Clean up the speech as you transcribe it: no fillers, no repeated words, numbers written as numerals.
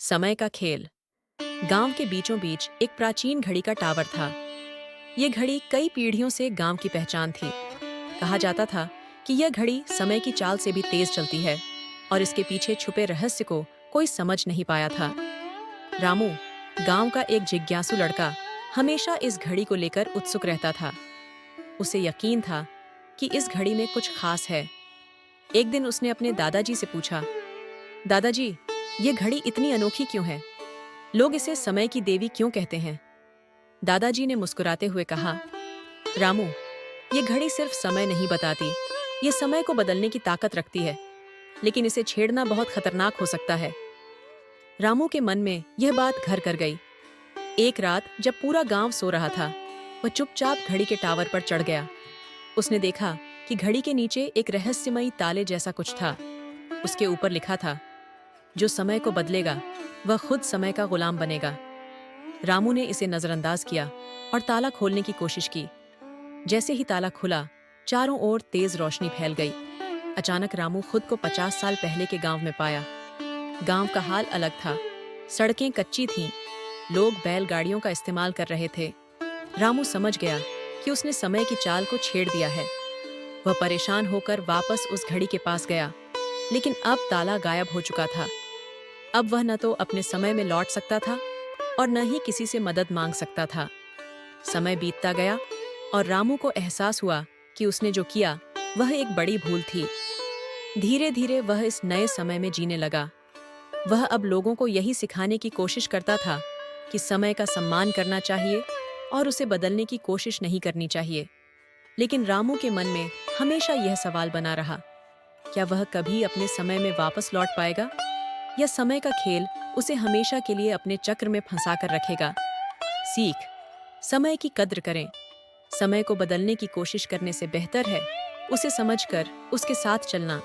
समय का खेल। गांव के बीचों बीच एक प्राचीन घड़ी का टावर था। ये घड़ी कई पीढ़ियों से गांव की पहचान थी। कहा जाता था कि यह घड़ी समय की चाल से भी तेज चलती है और इसके पीछे छुपे रहस्य को कोई समझ नहीं पाया था। रामू, गांव का एक जिज्ञासु लड़का, हमेशा इस घड़ी को लेकर उत्सुक रहता था। उसे यकीन था कि इस घड़ी में कुछ खास है। एक दिन उसने अपने दादाजी से पूछा, दादाजी, ये घड़ी इतनी अनोखी क्यों है? लोग इसे समय की देवी क्यों कहते हैं? दादाजी ने मुस्कुराते हुए कहा, रामू, ये घड़ी सिर्फ समय नहीं बताती, ये समय को बदलने की ताकत रखती है, लेकिन इसे छेड़ना बहुत खतरनाक हो सकता है। रामू के मन में यह बात घर कर गई। एक रात जब पूरा गांव सो रहा था, वह चुपचाप घड़ी के टावर पर चढ़ गया। उसने देखा कि घड़ी के नीचे एक रहस्यमयी ताले जैसा कुछ था। उसके ऊपर लिखा था, जो समय को बदलेगा वह खुद समय का गुलाम बनेगा। रामू ने इसे नजरअंदाज किया और ताला खोलने की कोशिश की। जैसे ही ताला खुला, चारों ओर तेज रोशनी फैल गई। अचानक रामू खुद को 50 साल पहले के गांव में पाया। गांव का हाल अलग था। सड़कें कच्ची थीं, लोग बैलगाड़ियों का इस्तेमाल कर रहे थे। रामू समझ गया कि उसने समय की चाल को छेड़ दिया है। वह परेशान होकर वापस उस घड़ी के पास गया, लेकिन अब ताला गायब हो चुका था। अब वह न तो अपने समय में लौट सकता था और न ही किसी से मदद मांग सकता था। समय बीतता गया और रामू को एहसास हुआ कि उसने जो किया वह एक बड़ी भूल थी। धीरे धीरे वह इस नए समय में जीने लगा। वह अब लोगों को यही सिखाने की कोशिश करता था कि समय का सम्मान करना चाहिए और उसे बदलने की कोशिश नहीं करनी चाहिए। लेकिन रामू के मन में हमेशा यह सवाल बना रहा, क्या वह कभी अपने समय में वापस लौट पाएगा, या समय का खेल उसे हमेशा के लिए अपने चक्र में फंसा कर रखेगा? सीख: समय की कद्र करें। समय को बदलने की कोशिश करने से बेहतर है उसे समझकर उसके साथ चलना।